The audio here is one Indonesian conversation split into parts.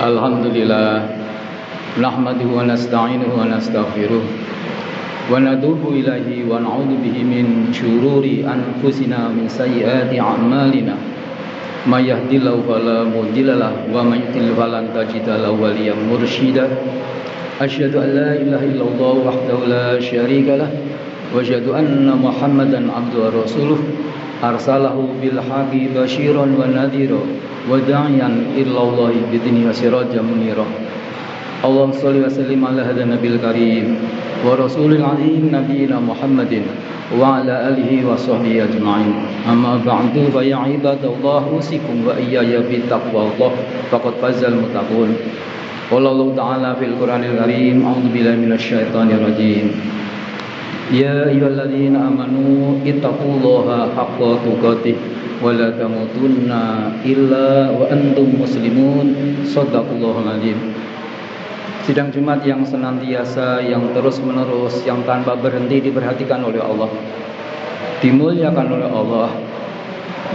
Alhamdulillah nahmaduhu wa nasta'inuhu wa nastaghfiruh wa natubu ilaihi wa na'udzu bihi min syururi anfusina min sayyiati a'malina may yahdihillahu fala mudilla lahu wa may yudlil falan tajida lahu waliyyan mursyida asyhadu an la ilaha illallah wahdahu la syarika lah wa asyhadu anna muhammadan abduhu wa rasuluh arsalahu bil haqqi basyiran wa nadhira wa da'iyan ilallahi bi'idhnihi wa sirajan munira. Allahumma shalli wa sallim ala hadha nabil karim wa rasulil azim nabiyina Muhammadin wa ala alihi wa sahbihi ajma'in. Amma ba'du fa ya ibadallah usikum wa iyaya bi taqwallah faqad fazal muttaqun. Qala Allah ta'ala fil Qur'anil karim a'udzu billahi minasyaitonir rajim. Ya ayyuhalladzina amanu ittaqullaha haqqa tuqatih wa la tamutunna illa wa antum muslimun. Shadaqallahul azim. Sidang Jumat yang senantiasa, yang terus-menerus, yang tanpa berhenti diperhatikan oleh Allah, dimuliakan oleh Allah.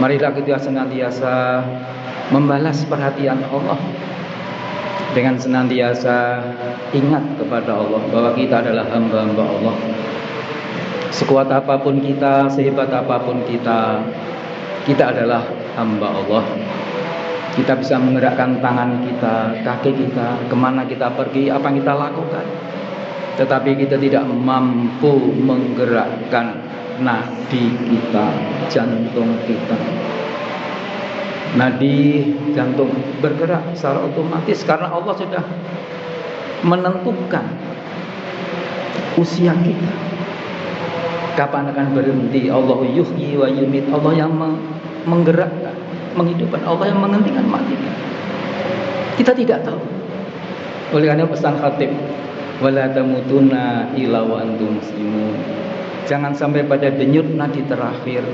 Marilah kita senantiasa membalas perhatian Allah dengan senantiasa ingat kepada Allah bahwa kita adalah hamba-hamba Allah. Sekuat apapun kita, sehebat apapun kita adalah hamba Allah. Kita bisa menggerakkan tangan kita, kaki kita, kemana kita pergi, apa yang kita lakukan. Tetapi kita tidak mampu menggerakkan nadi kita, jantung kita. Nadi jantung bergerak secara otomatis karena Allah sudah menentukan usia kita. Kapan akan berhenti? Allah yuhyi wa yumit. Allah yang menggerakkan, menghidupkan, Allah yang menghentikan mati. Kita tidak tahu. Oleh karena pesan khatib, wala tamutunna illa wa antum muslimun. Jangan sampai pada denyut nadi terakhir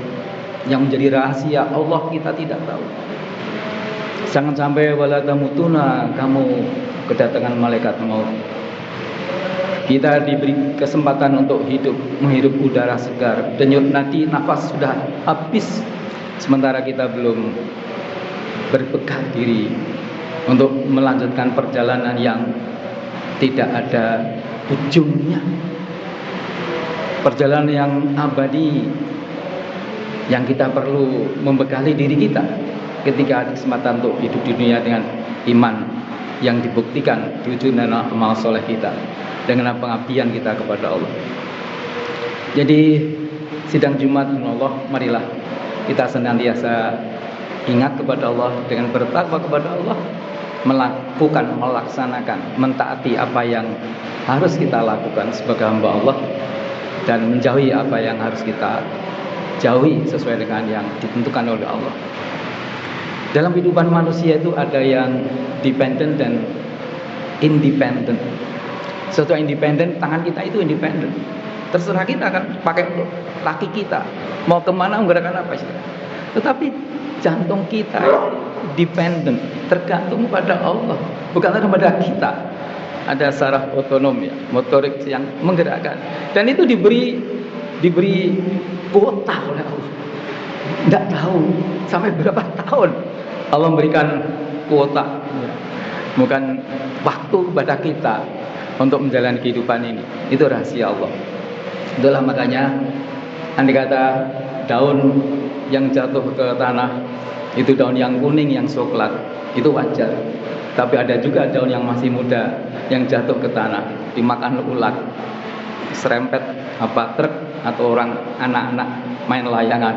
yang menjadi rahasia Allah kita tidak tahu. Jangan sampai wala tamutunna kamu kedatangan malaikat maut. Kita diberi kesempatan untuk hidup, menghirup udara segar. Denyut nadi, nafas sudah habis, sementara kita belum berbekal diri untuk melanjutkan perjalanan yang tidak ada ujungnya. Perjalanan yang abadi, yang kita perlu membekali diri kita ketika ada kesempatan untuk hidup di dunia dengan iman yang dibuktikan diwujudkan dengan amal soleh kita, dengan pengabdian kita kepada Allah. Jadi sidang Jumat Allah, marilah kita senantiasa ingat kepada Allah dengan bertakwa kepada Allah, melaksanakan, mentaati apa yang harus kita lakukan sebagai hamba Allah, dan menjauhi apa yang harus kita jauhi sesuai dengan yang ditentukan oleh Allah. Dalam kehidupan manusia itu ada yang dependent dan independent. Sesuatu yang independen, tangan kita itu independen. Terserah kita akan pakai kaki kita mau kemana, menggerakkan apa sih. Tetapi jantung kita dependent, tergantung pada Allah, bukan kepada kita. Ada saraf otonom ya, motorik yang menggerakkan, dan itu diberi kuota oleh Allah. Tidak tahu sampai berapa tahun Allah memberikan kuota, bukan waktu kepada kita untuk menjalani kehidupan ini. Itu rahasia Allah. Itulah makanya andai kata daun yang jatuh ke tanah itu daun yang kuning, yang coklat, itu wajar. Tapi ada juga daun yang masih muda yang jatuh ke tanah dimakan ulat, serempet truk atau orang anak-anak main layangan.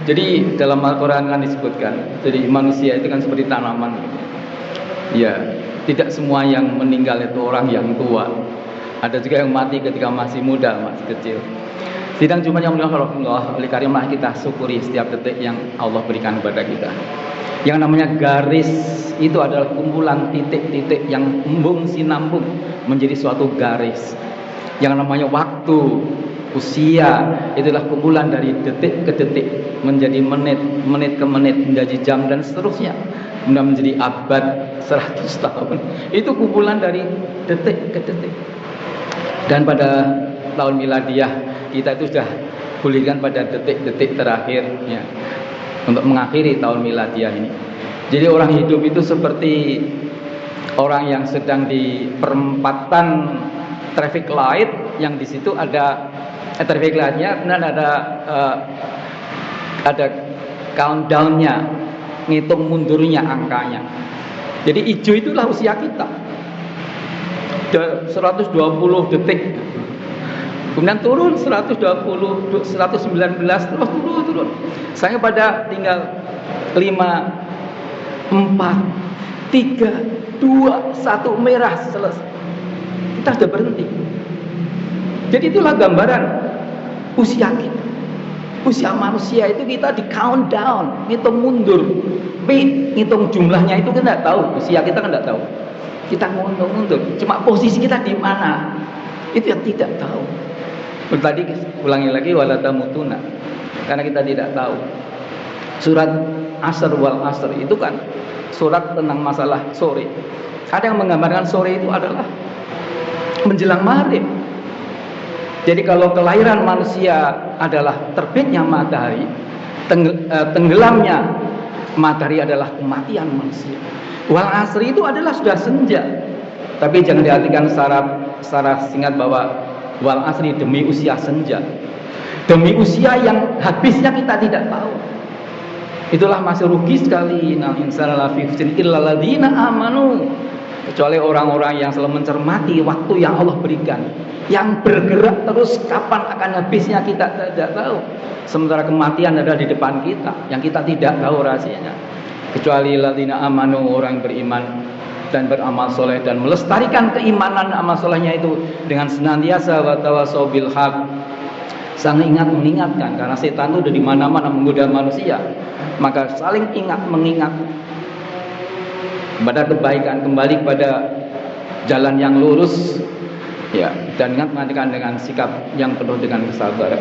Jadi dalam Al-Quran kan disebutkan, jadi manusia itu kan seperti tanaman. Ya, tidak semua yang meninggal itu orang yang tua. Ada juga yang mati ketika masih muda, masih kecil. Sidang Jumat yang mulia Allah, oleh karena kita syukuri setiap detik yang Allah berikan kepada kita. Yang namanya garis itu adalah kumpulan titik-titik yang embung sinambung menjadi suatu garis. Yang namanya waktu, usia, itulah kumpulan dari detik ke detik menjadi menit, menit ke menit menjadi jam dan seterusnya. Kemudian menjadi abad, 100 tahun. Itu kumpulan dari detik ke detik. Dan pada tahun miladiah kita itu sudah pulihkan pada detik-detik terakhir ya, untuk mengakhiri tahun miladiah ini. Jadi orang hidup itu seperti orang yang sedang di perempatan traffic light, yang di situ ada traffic lightnya, kemudian ada countdownnya, ngitung mundurnya angkanya. Jadi hijau itulah usia kita, 120 detik, kemudian turun 120, 119, terus turun. Saya pada tinggal 5, 4, 3, 2, 1 merah, selesai. Kita sudah berhenti. Jadi itulah gambaran usia kita. Usia manusia itu kita di countdown, ngitung mundur. Tapi ngitung jumlahnya itu kita tidak tahu. Usia kita kan tidak tahu. Kita ngitung mundur. Cuma posisi kita di mana, itu yang tidak tahu. Tadi ulangi lagi, wala tamutuna, karena kita tidak tahu. Surat Asr wal Asr itu kan surat tentang masalah sore. Ada yang menggambarkan sore itu adalah menjelang maghrib. Jadi kalau kelahiran manusia adalah terbitnya matahari, tenggelamnya matahari adalah kematian manusia. Wal asri itu adalah sudah senja. Tapi jangan diartikan secara singkat bahwa wal asri demi usia senja, demi usia yang habisnya kita tidak tahu. Itulah masih rugi sekali. Innal insana lafi khusrin illal ladzina amanu, kecuali orang-orang yang selalu mencermati waktu yang Allah berikan, yang bergerak terus kapan akan habisnya kita tidak tahu. Sementara kematian ada di depan kita, yang kita tidak tahu rahasianya. Kecuali ladzina amanu, orang beriman dan beramal soleh dan melestarikan keimanan amal solehnya itu dengan senantiasa wa tawasau bil haq, saling ingat mengingatkan, karena setan itu udah di mana-mana menggoda manusia. Maka saling ingat mengingat pada kebaikan, kembali pada jalan yang lurus, ya, dan ingat mengatakan dengan sikap yang penuh dengan kesabaran.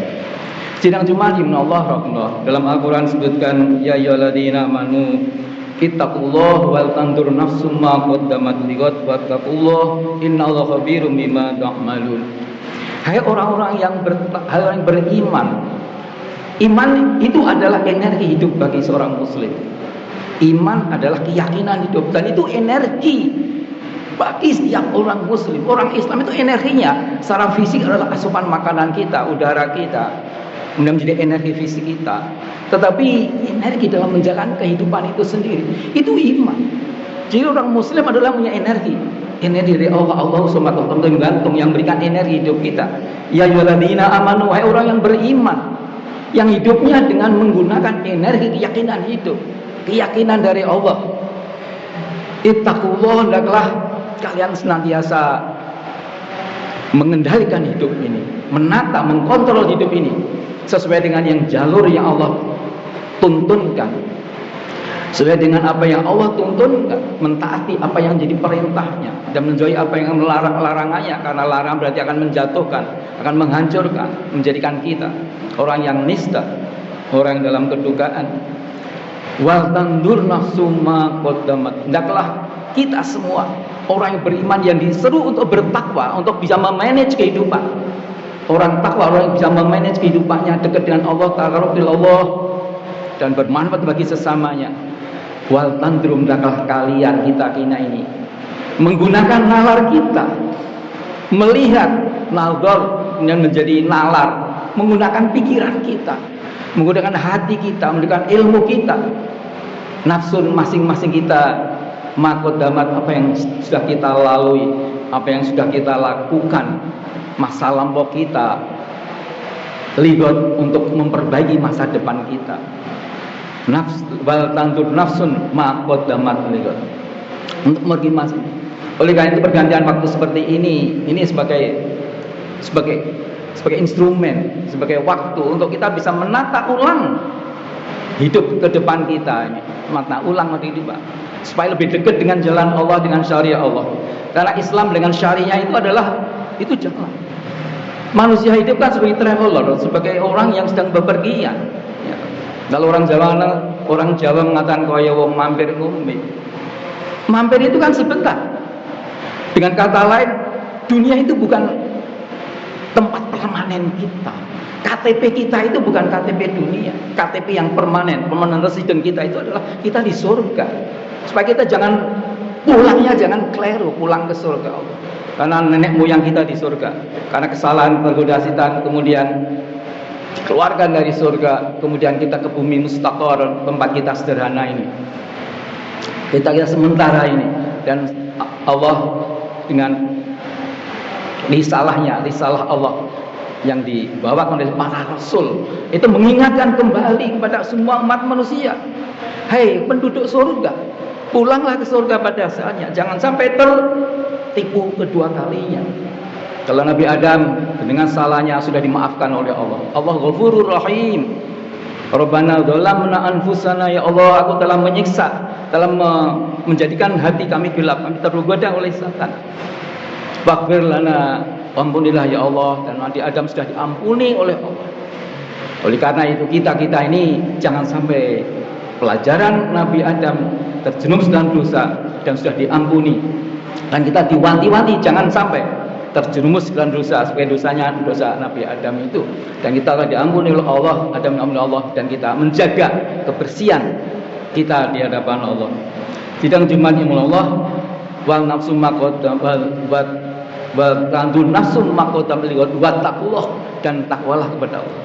Sidang Jumat Allah rahmatullah, dalam Al-Quran sebutkan ya ayyuhalladzina amanu ittaqullah wal tandur nafsum ma qaddamat lighad wattaqullah innallaha khabirum bima ta'malun. Hai orang-orang yang beriman, iman itu adalah energi hidup bagi seorang muslim. Iman adalah keyakinan hidup, dan itu energi bagi setiap orang muslim. Orang Islam itu energinya secara fisik adalah asupan makanan kita, udara kita, kemudian menjadi energi fisik kita. Tetapi energi dalam menjalani kehidupan itu sendiri, itu iman. Jadi orang muslim adalah punya energi dari Allah SWT gantung yang berikan energi hidup kita. Ya ayyuhalladzina amanu, hai orang yang beriman, yang hidupnya dengan menggunakan energi keyakinan hidup, keyakinan dari Allah. Ittaqullah, hendaklah kalian senantiasa mengendalikan hidup ini, menata, mengkontrol hidup ini sesuai dengan yang jalur yang Allah tuntunkan, sesuai dengan apa yang Allah tuntunkan, mentaati apa yang jadi perintahnya dan menjauhi apa yang larangannya, karena larang berarti akan menjatuhkan, akan menghancurkan, menjadikan kita orang yang nista, orang dalam kedukaan. Wal tandur nafsu ma qaddamat, hendaklah kita semua orang yang beriman yang diseru untuk bertakwa, untuk bisa memanage kehidupan. Orang takwa, orang yang bisa memanage kehidupannya dekat dengan Allah, taqarrub ila Allah, dan bermanfaat bagi sesamanya. Wal tandrum, hendaklah kalian, kita ini menggunakan nalar kita, melihat nazar dan menjadi nalar, menggunakan pikiran kita, menggunakan hati kita, menggunakan ilmu kita, nafsu masing-masing kita, makodamat, apa yang sudah kita lalui, apa yang sudah kita lakukan, masa lampau kita, ligot untuk memperbaiki masa depan kita. Nafs wal tandur nafsun ma qaddamat ligot, untuk mergimas. Oleh karena itu pergantian waktu seperti ini sebagai instrumen, sebagai waktu untuk kita bisa menata ulang hidup ke depan kita ini, menata ulang hidup supaya lebih dekat dengan jalan Allah, dengan syariat Allah. Karena Islam dengan syariah itu adalah itu jalan. Manusia hidup kan sebagai traveler, sebagai orang yang sedang bepergian. Ya. Kalau orang Jawa mengatakan kaya wong mampir ngombe. Mampir itu kan sebentar. Dengan kata lain, dunia itu bukan tempat permanen kita. KTP kita itu bukan KTP dunia. KTP yang permanen resident kita itu adalah kita di surga. Supaya kita jangan Pulangnya jangan keliru, pulang ke surga Allah. Karena nenek moyang kita di surga. Karena kesalahan tergoda setan, kemudian dikeluarkan dari surga, kemudian kita ke bumi mustaqar, tempat kita sederhana ini. Kita sementara ini, dan Allah dengan risalah Allah yang dibawakan oleh para rasul itu mengingatkan kembali kepada semua umat manusia. Hei penduduk surga, pulanglah ke surga pada saatnya, jangan sampai tertipu kedua kalinya. Kalau Nabi Adam dengan salahnya sudah dimaafkan oleh Allah. Allah Ghafurur Rahim. Rabbana dzalamna anfusana, ya Allah, aku telah menyiksa, telah menjadikan hati kami gelap, kami tergoda oleh setan. Faghfir lana, ampunilah ya Allah. Dan Nabi Adam sudah diampuni oleh Allah. Oleh karena itu kita ini jangan sampai pelajaran Nabi Adam terjerumus dalam dosa dan sudah diampuni, dan kita diwanti-wanti jangan sampai terjerumus dalam dosa sebagai dosa Nabi Adam itu, dan kita telah diampuni oleh Allah, Adam diampuni Allah, dan kita menjaga kebersihan kita di hadapan Allah. Sidang Jumat yang Allah, wal nafsu maqaddam wal tandur nafsu maqaddam wa taqullah, dan takwalah kepada Allah.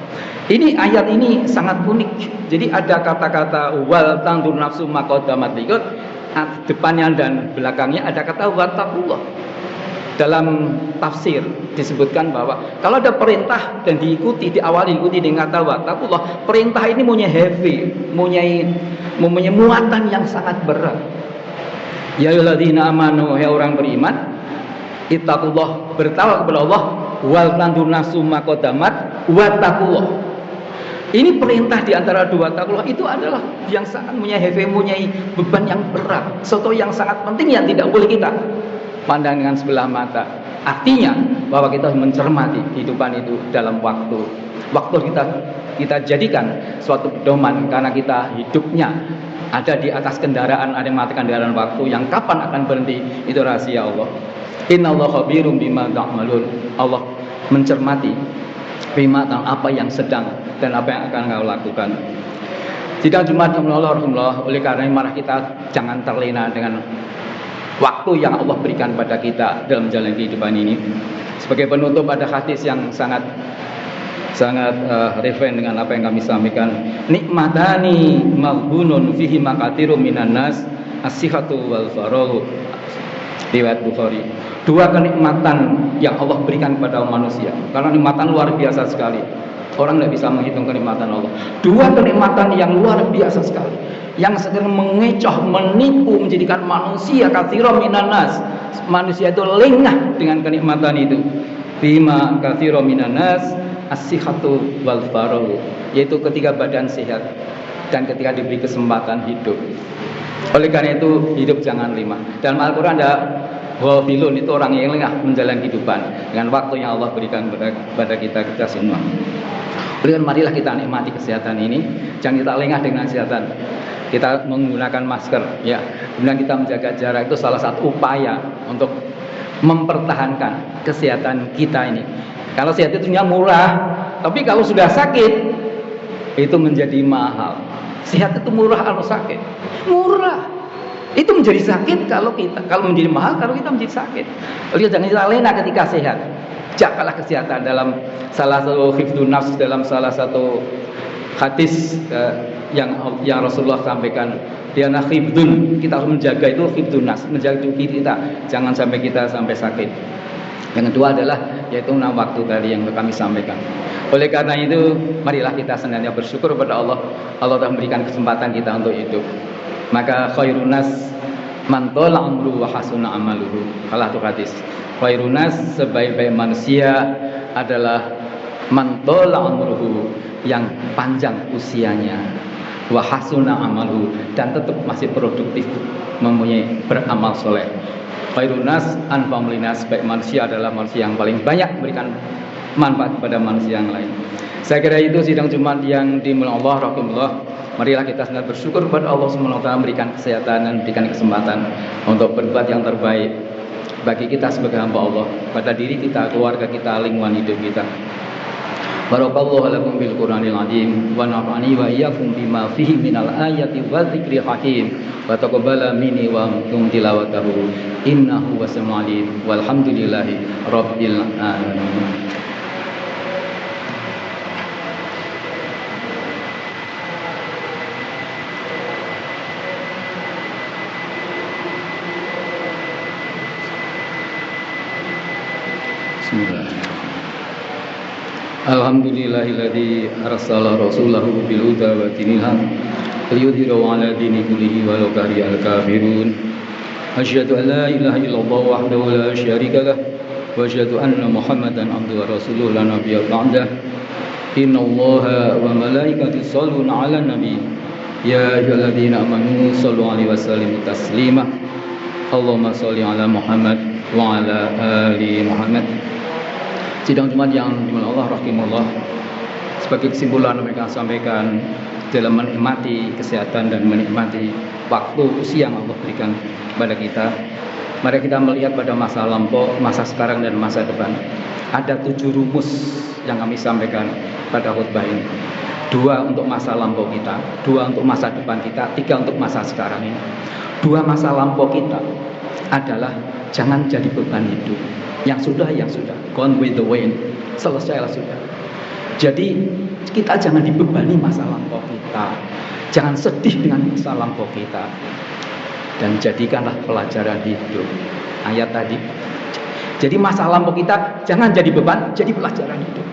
Ini ayat ini sangat unik. Jadi ada kata-kata wal tandur nafsu maqaddamat liqad, depannya dan belakangnya ada kata wa taqullah. Dalam tafsir disebutkan bahwa kalau ada perintah dan diikuti, diikuti dengan kata wa taqullah, perintah ini mempunyai heavy, mempunyai muatan yang sangat berat. Ya ayyuhalladzina amanu, ya orang beriman, ittaqullah, bertakwa kepada Allah, wal tandur nafsu maqaddamat wa taqullah. Ini perintah di antara dua taqullah itu adalah yang sangat mempunyai beban yang berat, sesuatu yang sangat penting yang tidak boleh kita pandang dengan sebelah mata. Artinya bahwa kita mencermati kehidupan itu dalam waktu kita jadikan suatu pedoman, karena kita hidupnya ada di atas kendaraan, ada yang mengatakan kendaraan waktu yang kapan akan berhenti, itu rahasia Allah. Innallaha khabirum bima ta'malun. Allah mencermati bima tentang apa yang sedang dan apa yang akan kau lakukan. Sidang Jumat yang Allah, oleh karena marah kita jangan terlena dengan waktu yang Allah berikan pada kita dalam menjalani kehidupan ini. Sebagai penutup ada hadis yang sangat relevan dengan apa yang kami sampaikan. Nikmatani maghbunun fihi maqatirun minan nas, as-sihhatu wal faragh. Riwayat Bukhari. Dua kenikmatan yang Allah berikan kepada manusia, karena nikmatan luar biasa sekali. Orang tidak bisa menghitung kenikmatan Allah. Dua kenikmatan yang luar biasa sekali, yang sedang mengecoh, menipu, menjadikan manusia katsira minan nas. Manusia itu lengah dengan kenikmatan itu. Bima katsira minan nas, as-sihhatu wal faragh, yaitu ketika badan sehat dan ketika diberi kesempatan hidup. Oleh karena itu hidup jangan lima. Dalam Al-Quran ada ghafilun, itu orang yang lengah menjalani kehidupan dengan waktu yang Allah berikan kepada kita semua. Oleh karena marilah kita nikmati kesehatan ini, jangan kita lengah dengan kesehatan. Kita menggunakan masker, ya, kemudian kita menjaga jarak, itu salah satu upaya untuk mempertahankan kesehatan kita ini. Kalau sehat itu murah, tapi kalau sudah sakit itu menjadi mahal. Sehat itu murah kalau sakit, murah. Itu menjadi sakit kalau menjadi mahal kalau kita menjadi sakit. Lihat, jangan kita lena ketika sehat. Jagalah kesehatan. Dalam salah satu hifdzun nafs, dalam salah satu hadis yang Rasulullah sampaikan, dia hifdzun, kita harus menjaga itu hifdzun nafs, menjaga tubuh kita, jangan sampai kita sakit. Yang kedua adalah yaitu waktu tadi yang kami sampaikan. Oleh karena itu marilah kita senantiasa bersyukur kepada Allah. Allah telah memberikan kesempatan kita untuk hidup. Maka khairun nas man tala umruhu wa hasuna amaluhu. Kalah itu hadis. Khairun nas, sebaik-baik manusia adalah man tala umruhu, yang panjang usianya, wa hasuna amaluhu, dan tetap masih produktif, mempunyai beramal soleh. Khairun nas anfa'ul linnas, baik manusia adalah manusia yang paling banyak memberikan manfaat kepada manusia yang lain. Saya kira itu sidang Jumat yang dimuliakan Allah, rahimahullah. Marilah kita sangat bersyukur kepada Allah Subhanahu wa taala, memberikan kesehatan dan memberikan kesempatan untuk berbuat yang terbaik bagi kita sebagai hamba Allah, pada diri kita, keluarga kita, lingkungan hidup kita. Barakallahu lakum bil Qur'anil azim wa nafa'ani wa iyyakum bima fihi minal ayati wa dzikril hakim wa taqabbala minni wa minkum tilawatahu innahu wasami'ul alim walhamdulillahi rabbil alamin. Bismillah. Alhamdulillahilladzi arsala rasulahu bil huda wa dinil haq liyudhhirahu 'ala dini kullihi walau karihal kafirun. Asyhadu an la ilaha illallah wahdahu la syarika lah wa asyhadu anna Muhammadan abduhu wa rasuluhu la nabiyya ba'dah. Innallaha wa malaikatahu yusholluna 'alan nabi ya ayyuhalladzina amanu shallu 'alaihi wa sallimu taslima. Allahumma shalli 'ala Muhammad wa 'ala ali Muhammad. Sidang Jumat yang dimulai Allah rahimahullah, sebagai kesimpulan mereka sampaikan dalam menikmati kesehatan dan menikmati waktu usia yang Allah berikan kepada kita. Mari kita melihat pada masa lampau, masa sekarang dan masa depan. Ada 7 rumus yang kami sampaikan pada khutbah ini. 2 untuk masa lampau kita, 2 untuk masa depan kita, 3 untuk masa sekarang ini. 2 masa lampau kita adalah jangan jadi beban hidup. Yang sudah, gone with the wind, selesailah sudah. Jadi kita jangan dibebani masa lampau kita, jangan sedih dengan masa lampau kita, dan jadikanlah pelajaran hidup. Ayat tadi. Jadi masa lampau kita jangan jadi beban, jadi pelajaran hidup.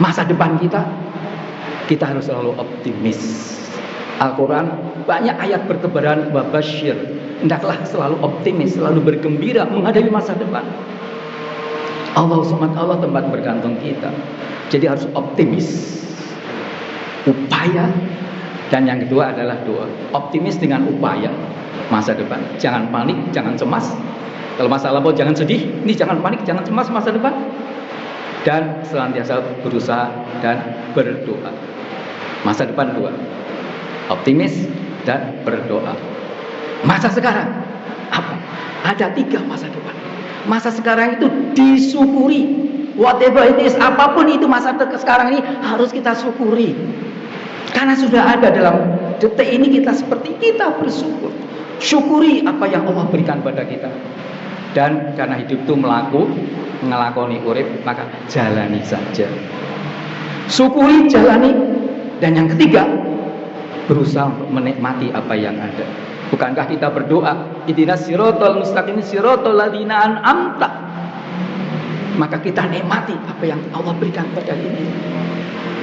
Masa depan kita harus selalu optimis. Al-Quran banyak ayat bertebaran wabasyir. Hendaklah selalu optimis, selalu bergembira menghadapi masa depan. Allah SWT tempat bergantung kita. Jadi harus optimis, upaya, dan yang kedua adalah doa. Optimis dengan upaya masa depan. Jangan panik, jangan cemas. Kalau masa lampau jangan sedih, ini jangan panik, jangan cemas masa depan. Dan senantiasa berusaha dan berdoa. Masa depan 2, optimis dan berdoa. Masa sekarang apa? Ada 3 masa depan. Masa sekarang itu disyukuri. Whatever it is, apapun itu masa sekarang ini harus kita syukuri. Karena sudah ada dalam detik ini kita seperti kita bersyukur. Syukuri apa yang Allah berikan pada kita. Dan karena hidup itu ngelakoni urip, maka jalani saja. Syukuri, jalani. Dan yang ketiga, berusaha untuk menikmati apa yang ada. Bukankah kita berdoa, ihdinas siratal mustaqim siratal ladzina an'amta? Maka kita nikmati apa yang Allah berikan pada ini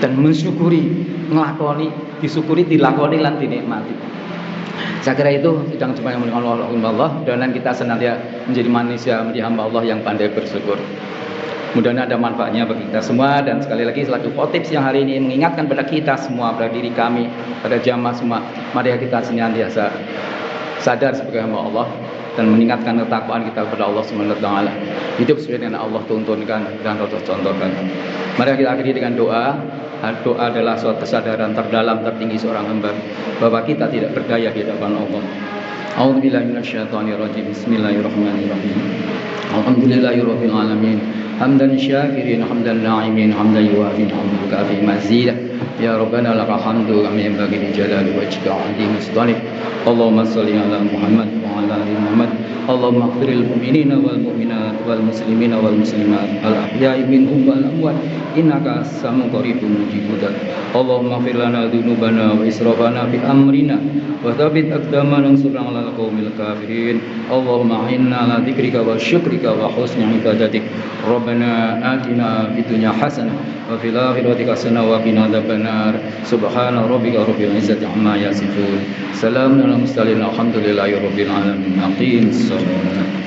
dan mensyukuri, ngelakoni, disyukuri, dilakoni lan dinikmati. Saya kira itu sidang Jumat yang mulia Allah, dan kita senantiasa menjadi manusia, menjadi hamba Allah yang pandai bersyukur. Mudah-mudahan ada manfaatnya bagi kita semua. Dan sekali lagi selaku khotib siang hari ini mengingatkan pada kita semua, pada diri kami, pada jamaah semua, mari kita senantiasa sadar sebagai hamba Allah dan meningkatkan ketakwaan kita kepada Allah Subhanahu wa taala. Hidup sesuai dengan Allah tuntunkan dan Allah contohkan. Mari kita akhiri dengan doa. Doa adalah suatu kesadaran terdalam tertinggi seorang hamba bahwa kita tidak berdaya di hadapan Allah. A'udzubillahi minasyaitonirrajim. Bismillahirrahmanirrahim. Alhamdulillahirabbil alamin. Hamdan syakirin, hamdan na'imin, hamdan yuwafin, hamdan kafi mazidah. Ya Rabbana lakal hamdu kama yanbaghi li jalali wajhika 'azimi sultanik. Allahumma shalli ala Muhammad wa ala ali Muhammad. Allahumma ighfiril mu'minina wal mu'minat wal muslimina wal muslimat al ahya'i minhum wal amwat innaka as-sami'u qaribun mujibud. Allahumma ighfir lana dzunubana wa israfana fi amrina wa tsabbit aqdamana wansurna 'alal qaumil kafirin. Allahumma inna ala dzikrika wa syukrika wa husni ibadatik. Rabbana atina fid dunya hasanah wa fil akhirati hasanah wa qina adzabannar. Subhana rabbika rabbil izzati amma yasifun. Salamun alal mursalin. Alhamdulillahi rabbil alamin. Aqim shalah.